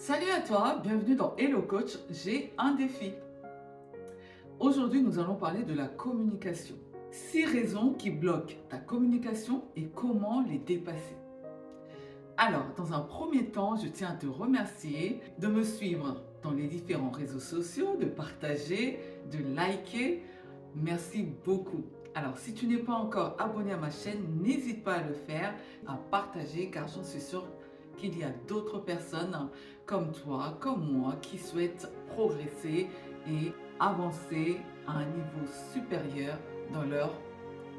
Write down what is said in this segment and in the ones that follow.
Salut à toi, bienvenue dans Hello Coach, j'ai un défi. Aujourd'hui, nous allons parler de la communication. 6 raisons qui bloquent ta communication et comment les dépasser. Alors, dans un premier temps, je tiens à te remercier de me suivre dans les différents réseaux sociaux, de partager, de liker. Merci beaucoup. Alors, si tu n'es pas encore abonné à ma chaîne, n'hésite pas à le faire, à partager, car j'en suis sûre qu'il y a d'autres personnes comme toi, comme moi, qui souhaitent progresser et avancer à un niveau supérieur dans leur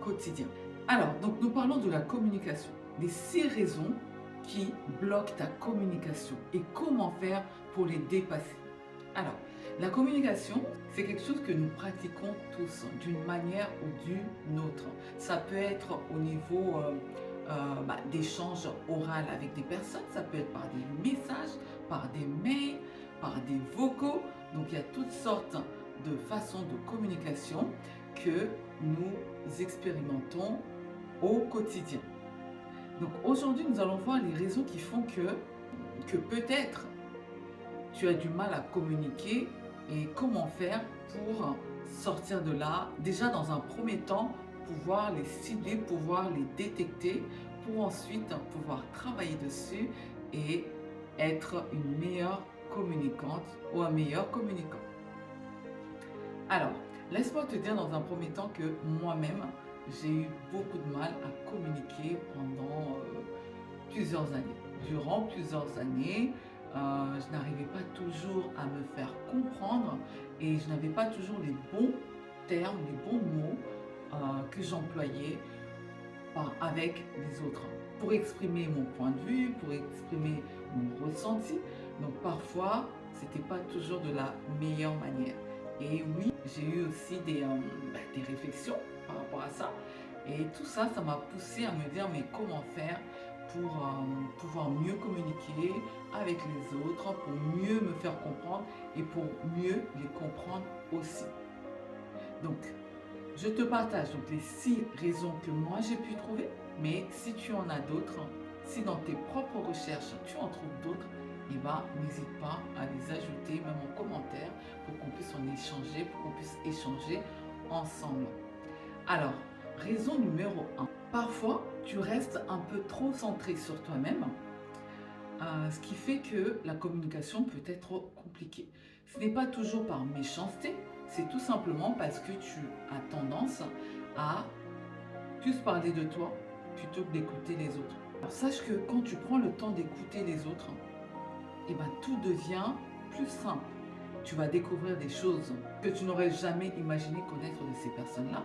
quotidien. Alors, donc nous parlons de la communication, des 6 raisons qui bloquent ta communication et comment faire pour les dépasser. Alors, la communication, c'est quelque chose que nous pratiquons tous d'une manière ou d'une autre. Ça peut être au niveau d'échanges oral avec des personnes, ça peut être par des messages, par des mails, par des vocaux. Donc il y a toutes sortes de façons de communication que nous expérimentons au quotidien. Donc aujourd'hui, nous allons voir les raisons qui font que peut-être tu as du mal à communiquer et comment faire pour sortir de là. Déjà dans un premier temps, pouvoir les cibler, pouvoir les détecter, pour ensuite pouvoir travailler dessus et être une meilleure communicante ou un meilleur communicant. Alors, laisse-moi te dire dans un premier temps que moi-même, j'ai eu beaucoup de mal à communiquer pendant plusieurs années. Durant plusieurs années, je n'arrivais pas toujours à me faire comprendre et je n'avais pas toujours les bons termes, les bons mots que j'employais avec les autres pour exprimer mon point de vue, pour exprimer mon ressenti. Donc parfois, c'était pas toujours de la meilleure manière. Et oui, j'ai eu aussi des réflexions par rapport à ça. Et tout ça, ça m'a poussé à me dire, mais comment faire pour pouvoir mieux communiquer avec les autres, pour mieux me faire comprendre et pour mieux les comprendre aussi. Donc, je te partage donc les 6 raisons que moi j'ai pu trouver, mais si tu en as d'autres, si dans tes propres recherches tu en trouves d'autres, eh ben, n'hésite pas à les ajouter même en commentaire pour qu'on puisse en échanger, pour qu'on puisse échanger ensemble. Alors, raison numéro 1. Parfois, tu restes un peu trop centré sur toi-même, ce qui fait que la communication peut être compliquée. Ce n'est pas toujours par méchanceté, c'est tout simplement parce que tu as tendance à plus parler de toi plutôt que d'écouter les autres. Alors, sache que quand tu prends le temps d'écouter les autres, eh ben, tout devient plus simple. Tu vas découvrir des choses que tu n'aurais jamais imaginé connaître de ces personnes-là.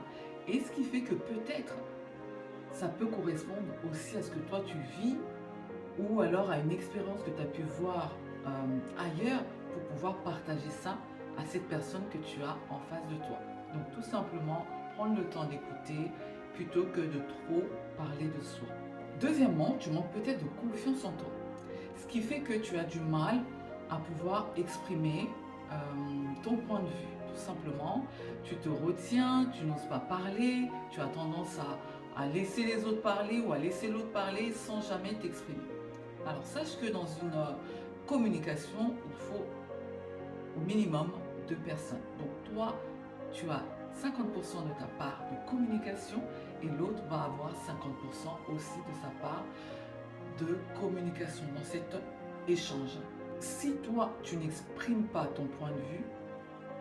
Et ce qui fait que peut-être ça peut correspondre aussi à ce que toi tu vis ou alors à une expérience que tu as pu voir ailleurs pour pouvoir partager ça à cette personne que tu as en face de toi. Donc tout simplement, prendre le temps d'écouter plutôt que de trop parler de soi. Deuxièmement, tu manques peut-être de confiance en toi. Ce qui fait que tu as du mal à pouvoir exprimer ton point de vue. Tout simplement, tu te retiens, tu n'oses pas parler, tu as tendance à laisser les autres parler ou à laisser l'autre parler sans jamais t'exprimer. Alors sache que dans une communication, il faut au minimum 2 personnes. Donc toi, tu as 50% de ta part de communication et l'autre va avoir 50% aussi de sa part de communication dans cet échange. Si toi, tu n'exprimes pas ton point de vue,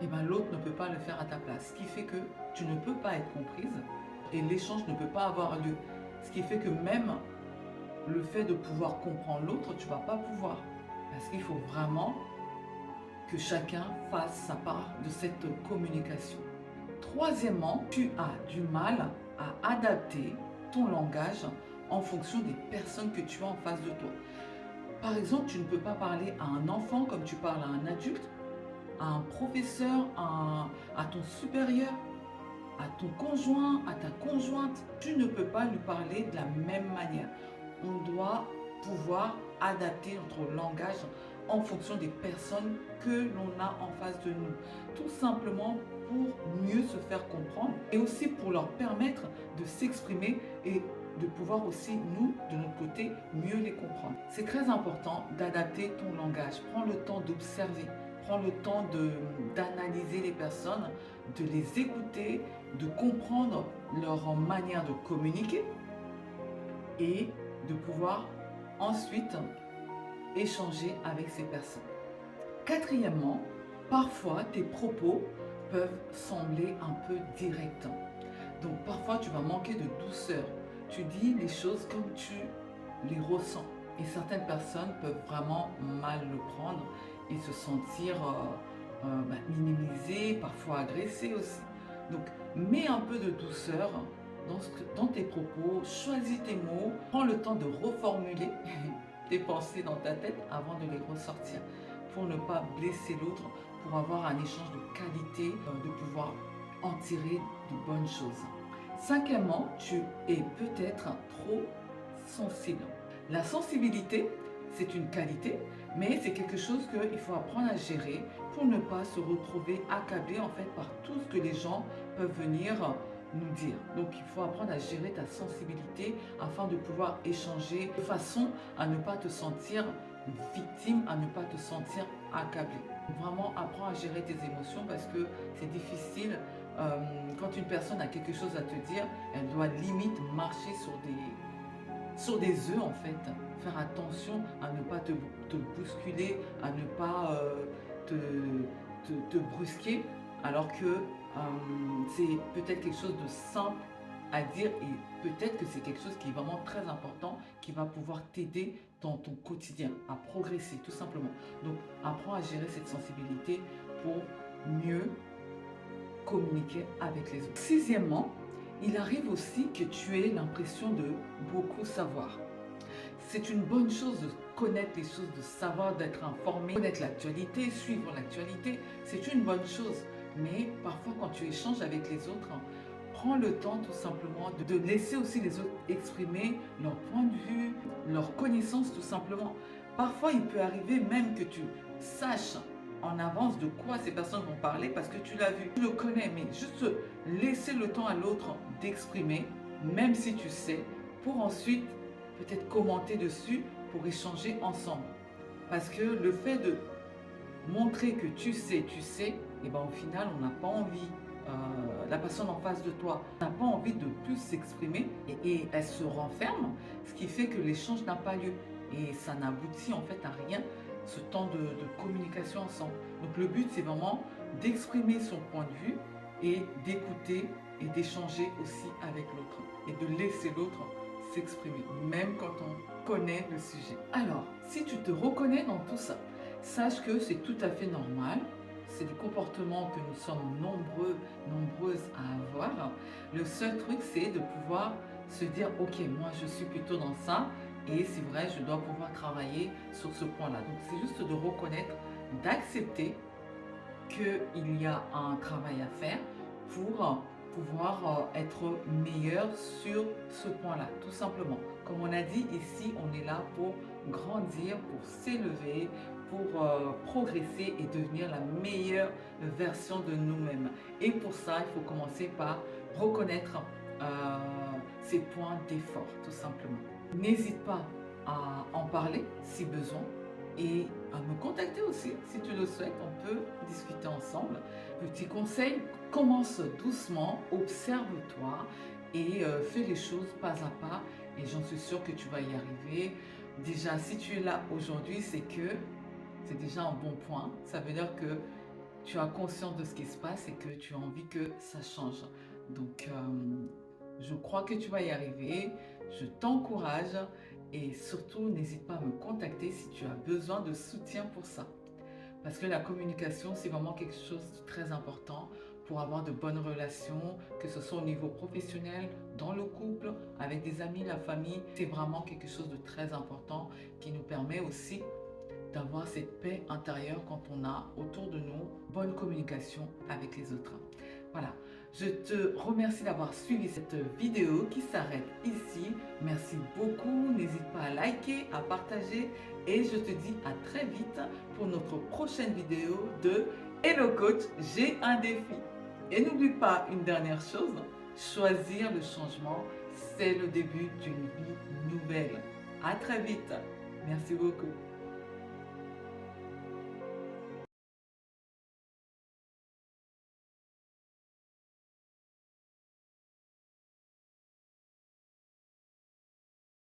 eh ben, l'autre ne peut pas le faire à ta place. Ce qui fait que tu ne peux pas être comprise et l'échange ne peut pas avoir lieu. Ce qui fait que même le fait de pouvoir comprendre l'autre, tu ne vas pas pouvoir. Parce qu'il faut vraiment que chacun fasse sa part de cette communication. Troisièmement, tu as du mal à adapter ton langage en fonction des personnes que tu as en face de toi. Par exemple, tu ne peux pas parler à un enfant comme tu parles à un adulte, à un professeur, à ton supérieur, à ton conjoint, à ta conjointe. Tu ne peux pas lui parler de la même manière. On doit pouvoir adapter notre langage en fonction des personnes que l'on a en face de nous. Tout simplement pour mieux se faire comprendre et aussi pour leur permettre de s'exprimer et de pouvoir aussi, nous, de notre côté, mieux les comprendre. C'est très important d'adapter ton langage. Prends le temps d'observer, prends le temps d'analyser les personnes, de les écouter, de comprendre leur manière de communiquer et de pouvoir ensuite échanger avec ces personnes. Quatrièmement, parfois tes propos peuvent sembler un peu directs. Donc parfois tu vas manquer de douceur. Tu dis les choses comme tu les ressens. Et certaines personnes peuvent vraiment mal le prendre et se sentir minimisées, parfois agressées aussi. Donc mets un peu de douceur dans tes propos, choisis tes mots, prends le temps de reformuler tes pensées dans ta tête avant de les ressortir pour ne pas blesser l'autre, pour avoir un échange de qualité, de pouvoir en tirer de bonnes choses. Cinquièmement, tu es peut-être trop sensible. La sensibilité, c'est une qualité, mais c'est quelque chose qu'il faut apprendre à gérer pour ne pas se retrouver accablé en fait par tout ce que les gens peuvent venir nous dire. Donc il faut apprendre à gérer ta sensibilité afin de pouvoir échanger de façon à ne pas te sentir victime, à ne pas te sentir accablé. Vraiment apprends à gérer tes émotions parce que c'est difficile. Quand une personne a quelque chose à te dire, elle doit limite marcher sur des œufs en fait. Faire attention à ne pas te bousculer, à ne pas te brusquer, alors que c'est peut-être quelque chose de simple à dire et peut-être que c'est quelque chose qui est vraiment très important, qui va pouvoir t'aider dans ton quotidien, à progresser tout simplement. Donc apprends à gérer cette sensibilité pour mieux communiquer avec les autres. Sixièmement, il arrive aussi que tu aies l'impression de beaucoup savoir. C'est une bonne chose de connaître les choses, de savoir, d'être informé, connaître l'actualité, suivre l'actualité, c'est une bonne chose. Mais parfois quand tu échanges avec les autres, prends le temps tout simplement de laisser aussi les autres exprimer leur point de vue, leur connaissance tout simplement. Parfois il peut arriver même que tu saches en avance de quoi ces personnes vont parler parce que tu l'as vu, tu le connais, mais juste laisser le temps à l'autre d'exprimer, même si tu sais, pour ensuite peut-être commenter dessus pour échanger ensemble. Parce que le fait de montrer que tu sais, et ben au final on n'a pas envie, la personne en face de toi n'a pas envie de plus s'exprimer et elle se renferme, ce qui fait que l'échange n'a pas lieu et ça n'aboutit en fait à rien, ce temps de communication ensemble. Donc le but c'est vraiment d'exprimer son point de vue et d'écouter et d'échanger aussi avec l'autre et de laisser l'autre s'exprimer, même quand on connaît le sujet. Alors, si tu te reconnais dans tout ça, sache que c'est tout à fait normal. C'est des comportements que nous sommes nombreuses à avoir. Le seul truc, c'est de pouvoir se dire, ok, moi je suis plutôt dans ça, et c'est vrai, je dois pouvoir travailler sur ce point-là. Donc c'est juste de reconnaître, d'accepter qu'il y a un travail à faire pour pouvoir être meilleur sur ce point-là, tout simplement. Comme on a dit ici, on est là pour grandir, pour s'élever, pour progresser et devenir la meilleure version de nous-mêmes. Et pour ça, il faut commencer par reconnaître ses points d'effort, tout simplement. N'hésite pas à en parler si besoin et à me contacter aussi si tu le souhaites, on peut discuter ensemble. Petit conseil, commence doucement, observe-toi et fais les choses pas à pas et j'en suis sûre que tu vas y arriver. Déjà, si tu es là aujourd'hui, c'est que c'est déjà un bon point. Ça veut dire que tu as conscience de ce qui se passe et que tu as envie que ça change. Donc, je crois que tu vas y arriver. Je t'encourage et surtout, n'hésite pas à me contacter si tu as besoin de soutien pour ça. Parce que la communication, c'est vraiment quelque chose de très important pour avoir de bonnes relations, que ce soit au niveau professionnel, dans le couple, avec des amis, la famille. C'est vraiment quelque chose de très important qui nous permet aussi d'avoir cette paix intérieure quand on a autour de nous bonne communication avec les autres. Voilà, je te remercie d'avoir suivi cette vidéo qui s'arrête ici. Merci beaucoup, n'hésite pas à liker, à partager et je te dis à très vite pour notre prochaine vidéo de Hello Coach, j'ai un défi. Et n'oublie pas une dernière chose, choisir le changement, c'est le début d'une vie nouvelle. À très vite. Merci beaucoup.